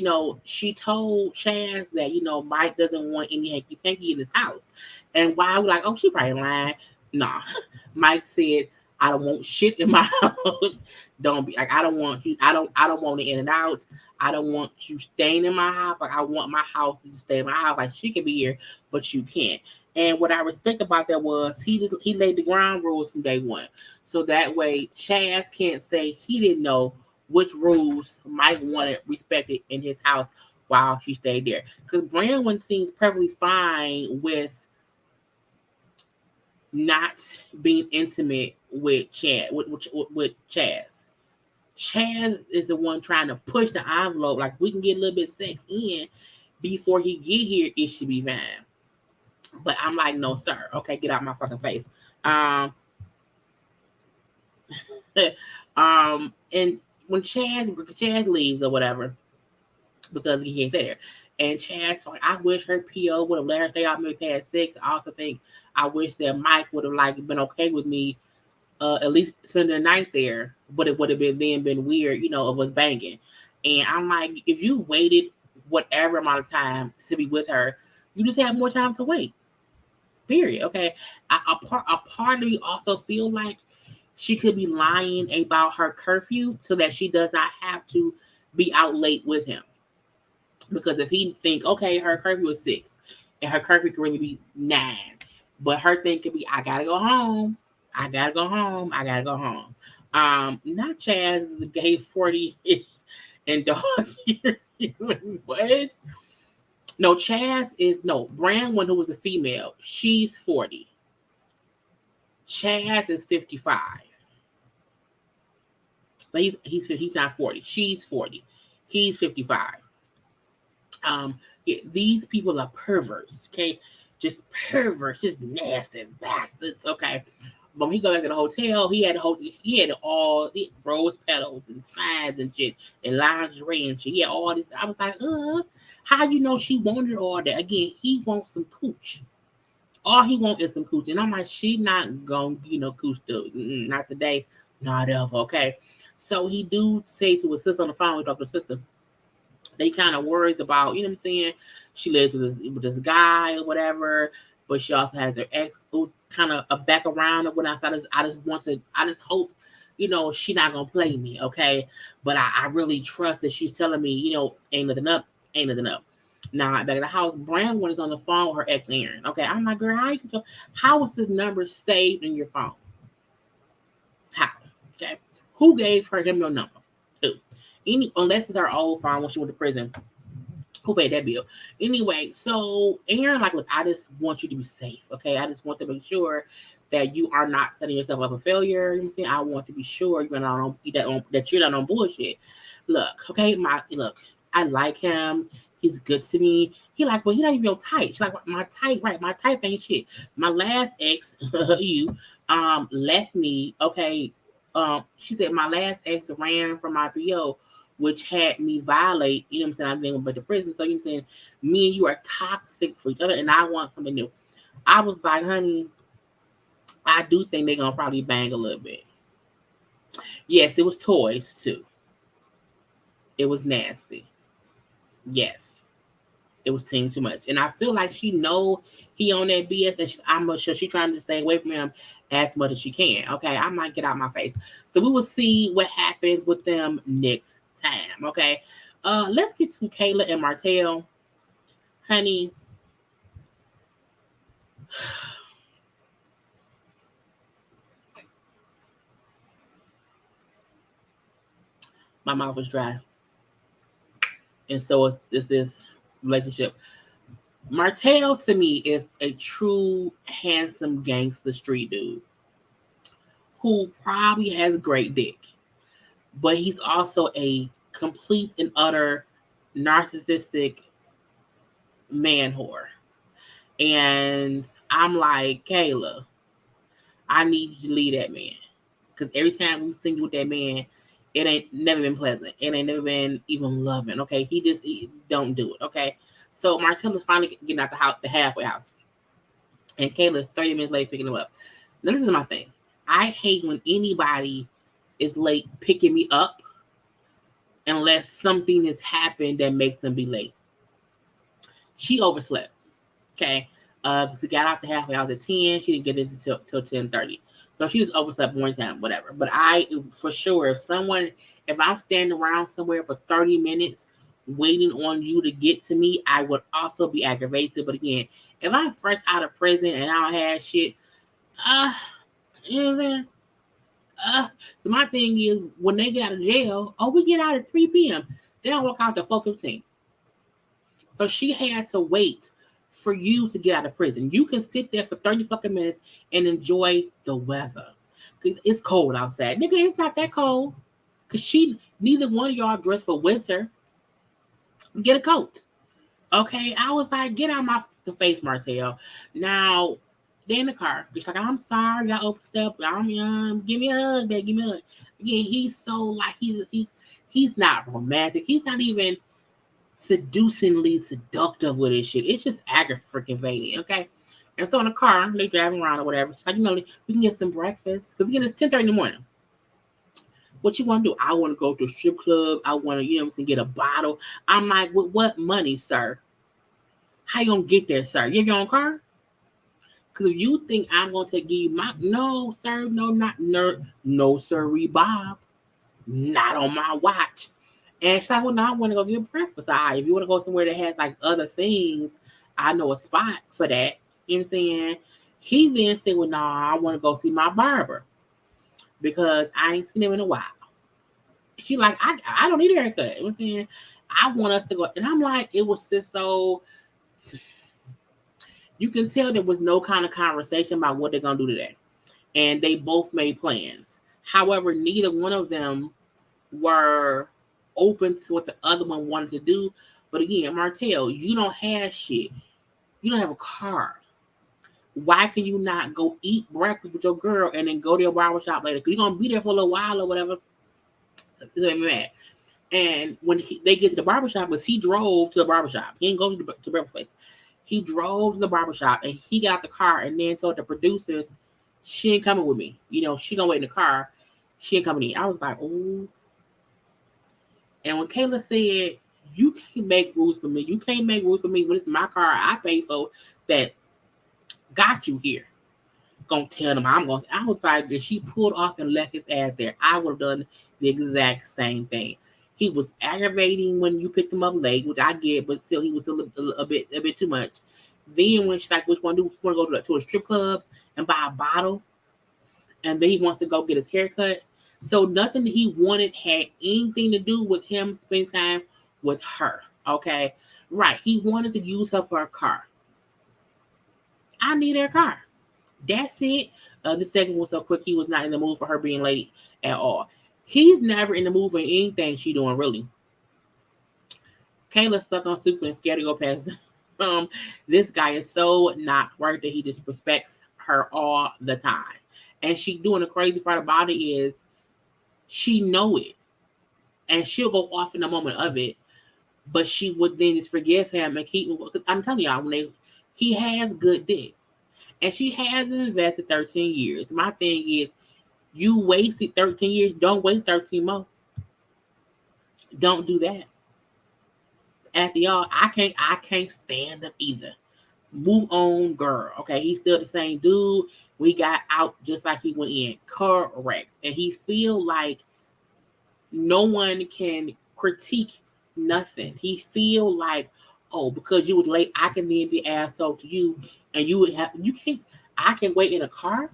she told Chaz that Mike doesn't want any hanky panky in his house, and why I was like, oh, she probably lying. Nah, Mike said, I don't want shit in my house. Don't be like, I don't want you. I don't want it in and out. I don't want you staying in my house. Like I want my house to stay in my house. Like she can be here, but you can't. And what I respect about that was he laid the ground rules from day one, so that way Chaz can't say he didn't know which rules Mike wanted respected in his house while she stayed there. Because Brandon seems perfectly fine with not being intimate with Chad with Chaz. Chaz is the one trying to push the envelope, like we can get a little bit sex in before he get here. It should be fine. But I'm like, no, sir. Okay, get out my fucking face. And when Chad leaves or whatever, because he ain't there. And Chad's like, I wish her PO would have let her stay out maybe past 6. I also think I wish that Mike would have been okay with me at least spending the night there, but it would have been weird, of us banging. And I'm like, if you've waited whatever amount of time to be with her, you just have more time to wait. Period. Okay. A part of me also feel like she could be lying about her curfew so that she does not have to be out late with him. Because if he think, okay, her curfew is 6 and her curfew can really be 9, but her thing could be, I gotta go home. I gotta go home. I gotta go home. Not Chaz, the gay 40-ish and dog years. What? No, Chaz is Brandon, who was a female. She's 40. Chaz is 55. So he's not 40. She's 40. He's 55. These people are perverts, okay? Just perverts, just nasty bastards, okay? But when he go back to the hotel, he had all rose petals and signs and shit and lingerie and shit. He had all this. I was like, how she wanted all that? Again, he wants some cooch. All he wants is some cooch. And I'm like, she not gonna cooch though. Not today, not ever, okay? So he do say to his sister on the phone, we talk to his sister. They kind of worries about, what I'm saying? She lives with this guy or whatever, but she also has her ex who's kind of a back around or whatnot. So I just hope, she not gonna play me, okay? But I really trust that she's telling me, ain't nothing up. Now back at the house, Brandon is on the phone with her ex Aaron. Okay, I'm like, girl, how was this number saved in your phone? How? Okay, who gave him your number? Who? Unless it's her old phone when she went to prison. Who paid that bill? Anyway, so Aaron, look, I just want you to be safe, okay? I just want to make sure that you are not setting yourself up for failure. You know what I'm saying? I want to be sure that you're not on bullshit. Look, okay, I like him. He's good to me. He well, he not even your type. She's like, my type, right? My type ain't shit. My last ex, left me, okay? She said my last ex ran from my PO, which had me violate, I'm saying, I'm being back to prison. So I'm saying, me and you are toxic for each other, and I want something new. I was like, honey, I do think they're gonna probably bang a little bit. Yes, it was toys too. It was nasty. Yes, it was team too much, and I feel like she know he on that BS, and I'm sure she trying to stay away from him as much as she can. Okay, I might get out my face. So we will see what happens with them next time. Okay, let's get to Kayla and Martell, honey. My mouth is dry, and so is this relationship. Martell to me is a true handsome gangster street dude who probably has great dick, but he's also a complete and utter narcissistic man whore. And I'm like, Kayla, I need you to leave that man. Because every time we sing with that man, it ain't never been pleasant. It ain't never been even loving. Okay. He don't do it. Okay. So Martell is finally getting out the halfway house. And Kayla is 30 minutes late picking him up. Now, this is my thing. I hate when anybody is late picking me up unless something has happened that makes them be late. She overslept. Okay. Because she got out the halfway hours at 10. She didn't get in till 10:30. So she just overslept one time, whatever. But for sure, if I'm standing around somewhere for 30 minutes waiting on you to get to me, I would also be aggravated. But again, if I'm fresh out of prison and I don't have shit, you know what I'm saying? My thing is, when they get out of jail, we get out at 3 p.m. They don't walk out till 4:15. So she had to wait for you to get out of prison. You can sit there for 30 fucking minutes and enjoy the weather. Cause it's cold outside. Nigga, it's not that cold. Cause neither one of y'all dressed for winter. Get a coat. Okay? I was like, get out my face, Martell. Now, they in the car. She's like, I'm sorry, I overstepped. Give me a hug, baby. Give me a hug. Yeah, he's so like he's not romantic. He's not even seducingly seductive with his shit. It's just aggravating, okay? And so in the car, they driving around or whatever. It's like, we can get some breakfast. Because again, it's 10:30 in the morning. What you want to do? I want to go to a strip club. I want to, get a bottle. I'm like, with what money, sir? How you going to get there, sir? You have your own car? Because if you think I'm going to give you no, sir, no, sir, Bob. Not on my watch. And she's like, well, no, I want to go get breakfast. If you want to go somewhere that has like other things, I know a spot for that. You know what I'm saying? He then said, well, no, I want to go see my barber because I ain't seen him in a while. She like, I don't need a haircut. You know what I'm saying? I want us to go. And I'm like, it was just so, you can tell there was no kind of conversation about what they're going to do today. And they both made plans. However, neither one of them were open to what the other one wanted to do. But again, Martell, you don't have shit. You don't have a car. Why can you not go eat breakfast with your girl and then go to your barbershop later? Because you're going to be there for a little while or whatever. It's make me mad. And when they get to the barbershop, because he drove to the barbershop. He didn't go to the breakfast place. He drove to the barbershop and he got the car and then told the producers, she ain't coming with me. She going to wait in the car. She ain't coming in. I was like, ooh. And when Kayla said, you can't make rules for me. You can't make rules for me when it's my car I pay for that got you here. Gonna tell them I was like, if she pulled off and left his ass there, I would have done the exact same thing. He was aggravating when you picked him up late, which I get, but still he was a bit too much. Then when she's like, which one do you want to go to a strip club and buy a bottle? And then he wants to go get his haircut. So nothing that he wanted had anything to do with him spending time with her. Okay. Right. He wanted to use her for a car. I need her car. That's it. The second was so quick, he was not in the mood for her being late at all. He's never in the mood for anything she doing, really. Kayla's stuck on stupid and scared to go past this guy is so not worth it. He disrespects her all the time. And she doing the crazy part about it is she know it. And she'll go off in the moment of it. But she would then just forgive him and keep. I'm telling y'all, he has good dick. And she hasn't invested 13 years. My thing is, you wasted 13 years. Don't waste 13 more. Don't do that. After y'all, I can't stand him either. Move on, girl. Okay, he's still the same dude. We got out just like he went in. Correct. And he feel like no one can critique nothing. He feel like, oh, because you was late, I can then be asshole to you, and you can't. I can wait in a car.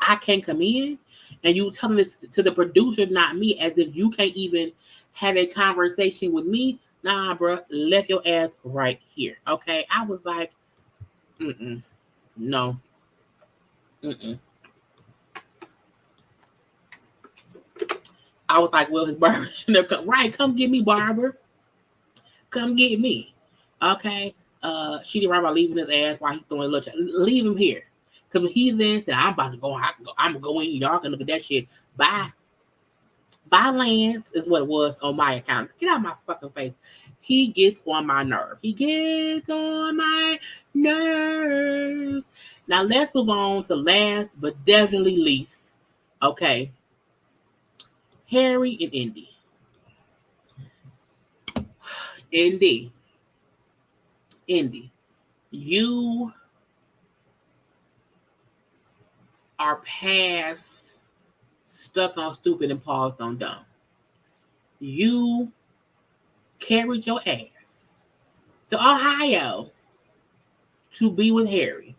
I can't come in, and you telling this to the producer, not me, as if you can't even have a conversation with me. Nah, bro, left your ass right here. Okay, I was like, no, I was like, well, his barber should have come. Right, come get me, barber. Come get me. Okay. She did right by leaving his ass while he's throwing lunch. Leave him here. Because he then said, I'm about to go. I'm going to go in. Y'all can look at that shit. Bye. Bye, Lance, is what it was on my account. Get out of my fucking face. He gets on my nerve. He gets on my nerves. Now, let's move on to last but definitely least. Okay. Harry and Indy. Indy, you are past stuck on stupid and paused on dumb. You carried your ass to Ohio to be with Harry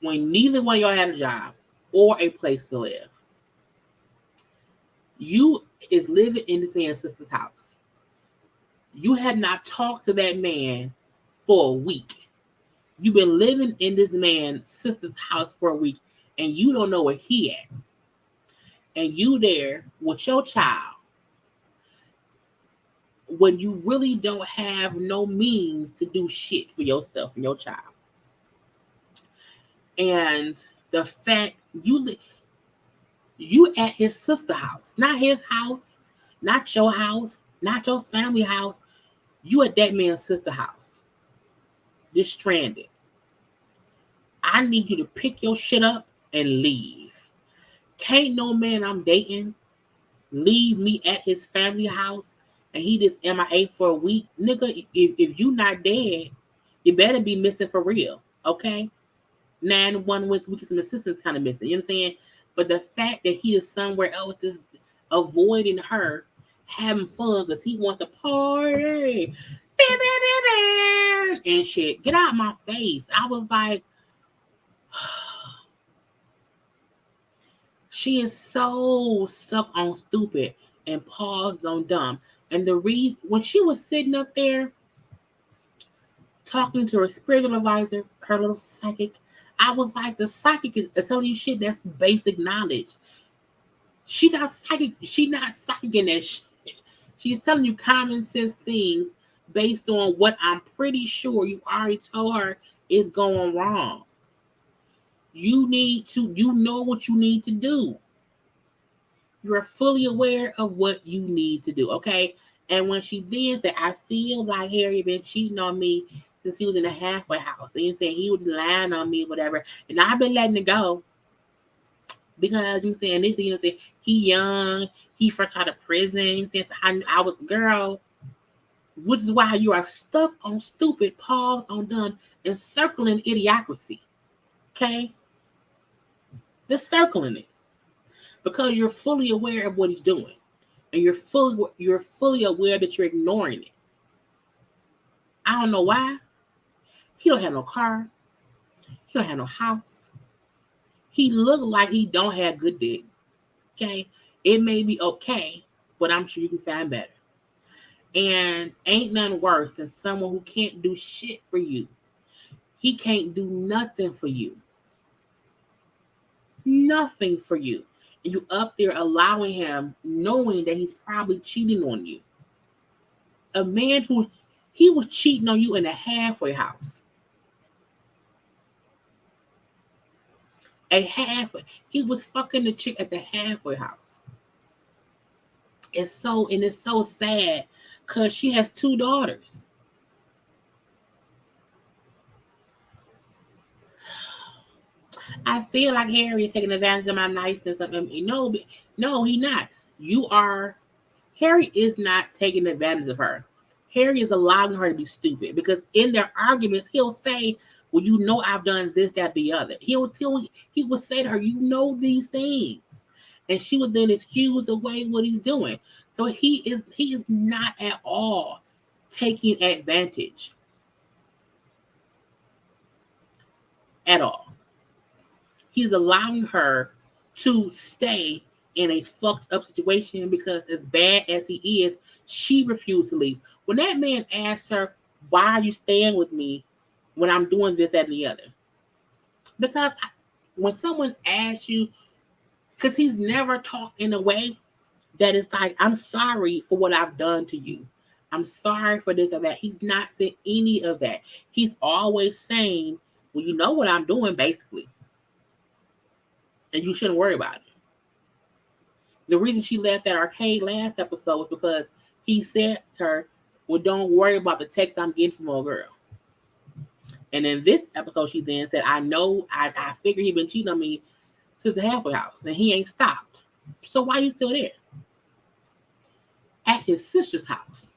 when neither one of y'all had a job or a place to live. You is living in this man's sister's house. You had not talked to that man for a week. You've been living in this man's sister's house for a week, and you don't know where he at. And you there with your child when you really don't have no means to do shit for yourself and your child. And the fact you at his sister's house, not his house, not your house, not your family house. You at that man's sister's house, just stranded. I need you to pick your shit up and leave. Can't no man I'm dating leave me at his family house and he just MIA for a week. Nigga, if you not dead, you better be missing for real, okay? 911 with we get some assistance kind of missing, you know what I'm saying? But the fact that he is somewhere else is avoiding her, having fun because he wants to party and shit. Get out of my face. I was like, she is so stuck on stupid and paused on dumb. And the reason when she was sitting up there talking to her spiritual advisor, her little psychic, I was like, the psychic is telling you shit that's basic knowledge. She not psychic in that shit. She's telling you common sense things based on what I'm pretty sure you've already told her is going wrong. You know what you need to do. You're fully aware of what you need to do, okay? And when she then said, I feel like Harry been cheating on me since he was in the halfway house. And saying he was lying on me, whatever. And I've been letting it go. Because you saying this, you know, say he young, he fresh out of prison. You saying so I was girl, which is why you are stuck on stupid, paused on dumb, and circling idiocracy. Okay, just circling it because you're fully aware of what he's doing, and you're fully aware that you're ignoring it. I don't know why. He don't have no car. He don't have no house. He look like he don't have good dick. Okay. It may be okay, but I'm sure you can find better. And ain't nothing worse than someone who can't do shit for you. He can't do nothing for you. Nothing for you. And you up there allowing him, knowing that he's probably cheating on you. A man who he was cheating on you in a halfway house. He was fucking the chick at the halfway house. It's so sad because she has 2 daughters. I feel like Harry is taking advantage of my niceness. No, he's not. Harry is not taking advantage of her. Harry is allowing her to be stupid because in their arguments, he'll say, well, you know, I've done this, that, the other. He will say to her, you know these things. And she would then excuse away what he's doing. So he is not at all taking advantage. At all. He's allowing her to stay in a fucked up situation because as bad as he is, she refused to leave. When that man asked her, why are you staying with me when I'm doing this, that, and the other? Because when someone asks you, because he's never talked in a way that is like, I'm sorry for what I've done to you. I'm sorry for this or that. He's not saying any of that. He's always saying, well, you know what I'm doing, basically. And you shouldn't worry about it. The reason she left that arcade last episode was because he said to her, well, don't worry about the text I'm getting from old girl. And in this episode, she then said, I figure he been cheating on me since the halfway house, and he ain't stopped. So why are you still there? At his sister's house.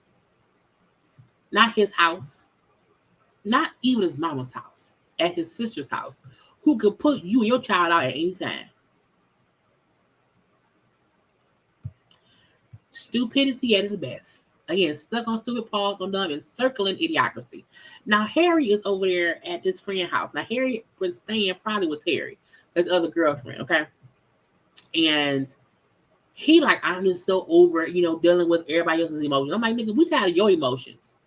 not his house, not even his mama's house, at his sister's house, who could put you and your child out at any time. Stupidity at its best. Again, stuck on stupid paws, on dumb, and circling idiocracy. Now, Harry is over there at his friend's house. Now, Harry was staying probably with Terry, his other girlfriend, okay? And he like, I'm just so over, dealing with everybody else's emotions. I'm like, nigga, we tired of your emotions.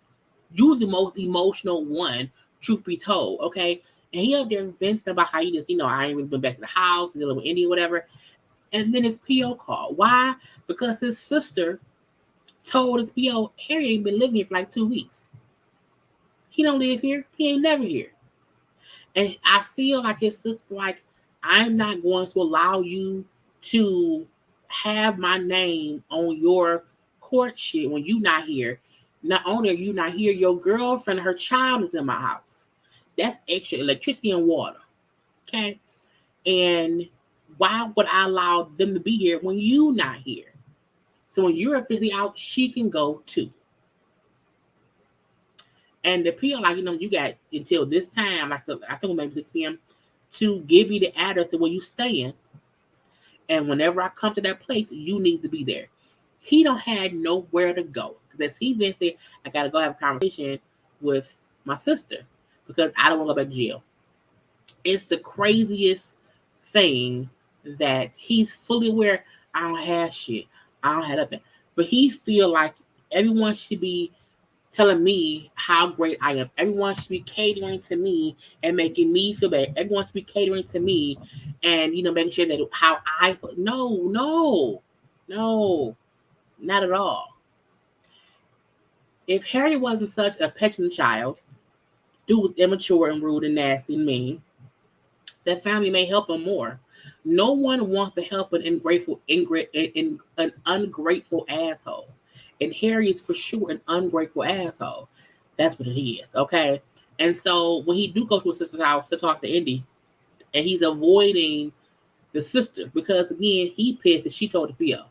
You was the most emotional one, truth be told, okay? And he up there venting about how he just, I ain't really been back to the house and dealing with Indy or whatever. And then his PO called. Why? Because his sister told his PO, Harry ain't been living here for like 2 weeks. He don't live here. He ain't never here. And I feel like his sister's like, I'm not going to allow you to have my name on your court shit when you not here. Not only are you not here, your girlfriend, her child is in my house. That's extra electricity and water. Okay? And why would I allow them to be here when you not here? So when you're officially out, she can go too. And the PO, like, you got until this time, like I think maybe 6 p.m., to give me the address of where you staying. And whenever I come to that place, you need to be there. He don't have nowhere to go. Because he then said, I got to go have a conversation with my sister because I don't want to go back to jail. It's the craziest thing that he's fully aware, I don't have shit. I don't have nothing. But he feel like everyone should be telling me how great I am. Everyone should be catering to me and making me feel better. Everyone should be catering to me and, making sure that how I feel. No, not at all. If Harry wasn't such a petulant child, who was immature and rude and nasty and mean, that family may help him more. No one wants to help an ungrateful asshole. And Harry is for sure an ungrateful asshole. That's what it is, okay? And so when he do go to his sister's house to talk to Indy, and he's avoiding the sister because, again, he pissed that she told the PO.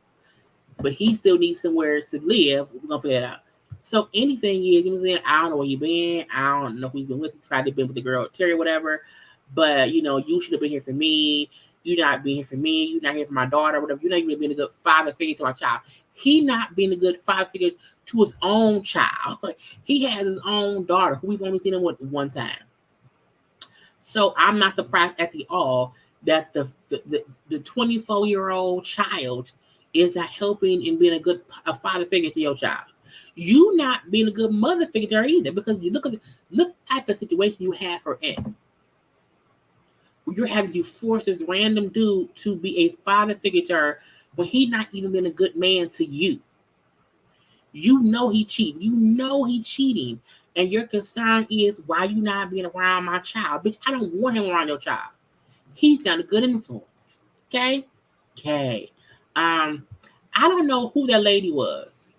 But he still needs somewhere to live. We're going to figure that out. So anything is, I don't know where you been. I don't know who he's been with. He's probably been with the girl, Terry, whatever. But, you should have been here for me. You're not being here for me. You're not here for my daughter, whatever. You're not even being a good father figure to our child. He not being a good father figure to his own child. He has his own daughter, who we've only seen him with one time. So I'm not surprised at all that the 24-year-old child is not helping and being a father figure to your child. You not being a good mother figure to her either, because you look at the situation you have her in. You're having to force this random dude to be a father figure to her when he not even been a good man to you. You know he cheating. And your concern is, why you not being around my child? Bitch, I don't want him around your child. He's not a good influence. Okay? I don't know who that lady was,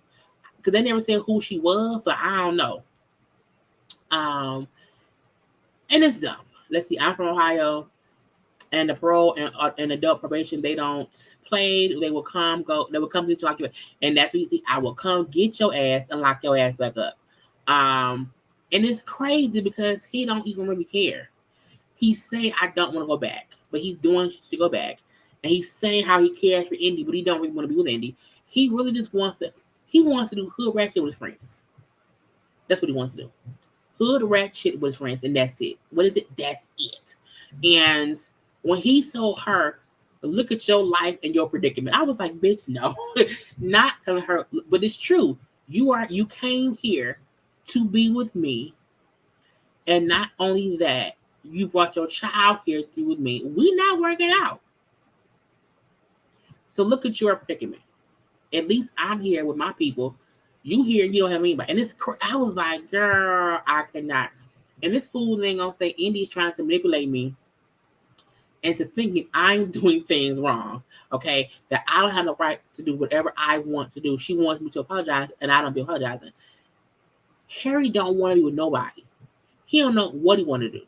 because they never said who she was, so I don't know. And it's dumb. Let's see. I'm from Ohio, and the parole and adult probation, they don't play. They will come get you, lock you up. And that's what you see. I will come get your ass and lock your ass back up. And it's crazy because he don't even really care. He's saying, I don't want to go back, but he's doing shit to go back. And he's saying how he cares for Indy, but he don't really want to be with Indy. He really just wants to do hood rat shit with his friends. That's what he wants to do. Hood rat shit with his friends, and that's it. What is it? That's it. And when he told her, look at your life and your predicament, I was like, bitch, no. Not telling her, but it's true. You came here to be with me. And not only that, you brought your child here through with me. We not working out. So look at your predicament. At least I'm here with my people. You here, you don't have anybody. And I was like, girl, I cannot. And this fool ain't gonna say Indy's trying to manipulate me into thinking I'm doing things wrong. Okay, that I don't have the right to do whatever I want to do. She wants me to apologize, and I don't be apologizing. Harry don't want to be with nobody. He don't know what he want to do.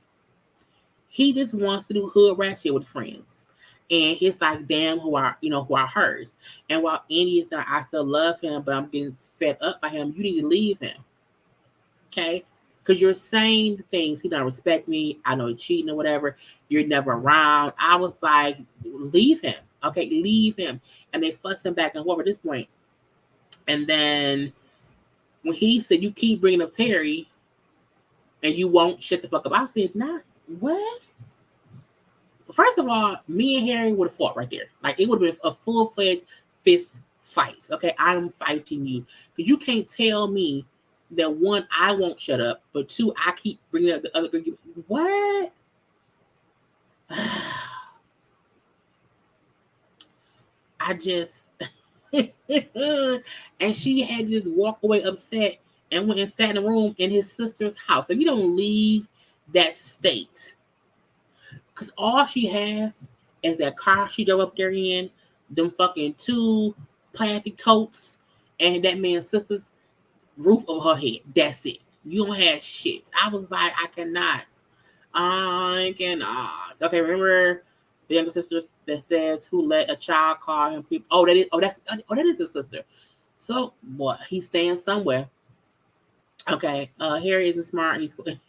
He just wants to do hood rat shit with friends. And it's like, damn, who are hers. And while Indy is saying, I still love him, but I'm getting fed up by him, you need to leave him. Okay? Because you're saying things, he don't respect me, I know he's cheating or whatever, you're never around. I was like, leave him. Okay, leave him. And they fussing back and forth at this point. And then when he said, you keep bringing up Terry and you won't shut the fuck up, I said, nah, what? First of all, me and Harry would have fought right there. Like, it would have been a full-fledged fist fight. Okay, I'm fighting you. Because you can't tell me that, one, I won't shut up, but two, I keep bringing up the other girl. What? I just... and she had just walked away upset and went and sat in the room in his sister's house. If you don't leave that state, because all she has is that car she drove up there in, them fucking 2 plastic totes, and that man's sister's roof over her head. That's it. You don't have shit. I was like, I cannot. Okay, remember the younger sister that says, who let a child call him people? Oh, that is his sister. So, boy, he's staying somewhere. Okay, Harry isn't smart.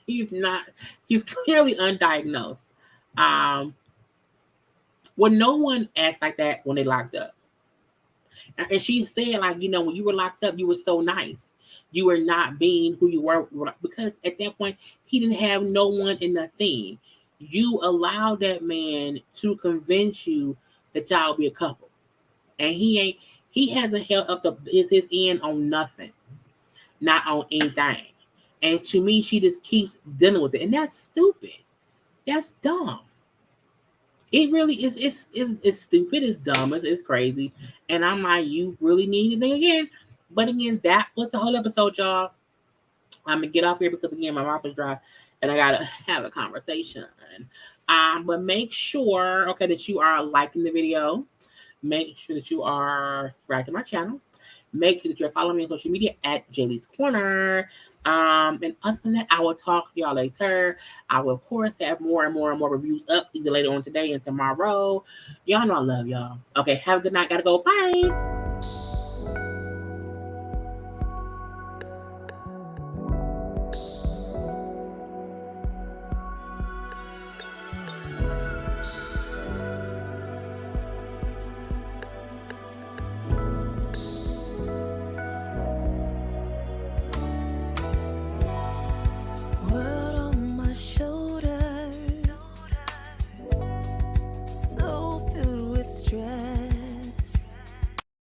He's not. He's clearly undiagnosed. Well, no one acts like that when they locked up. And she said, like, you know, when you were locked up, you were so nice. You were not being who you were, because at that point, he didn't have no one in the thing. You allowed that man to convince you that y'all be a couple. And he hasn't held up his end on nothing. Not on anything. And to me, she just keeps dealing with it. And that's stupid. That's dumb. It really is. It's stupid. It's dumb. It's crazy. And I'm like, you really need anything again. But again, that was the whole episode, y'all. I'm going to get off here because, again, my mouth is dry. And I got to have a conversation. But make sure, okay, that you are liking the video. Make sure that you are subscribed to my channel. Make sure that you're following me on social media at JayLeesCorner. And other than that, I will talk to y'all later. I will, of course, have more and more reviews up either later on today and tomorrow. Y'all know I love y'all. Okay, have a good night. Gotta go. Bye.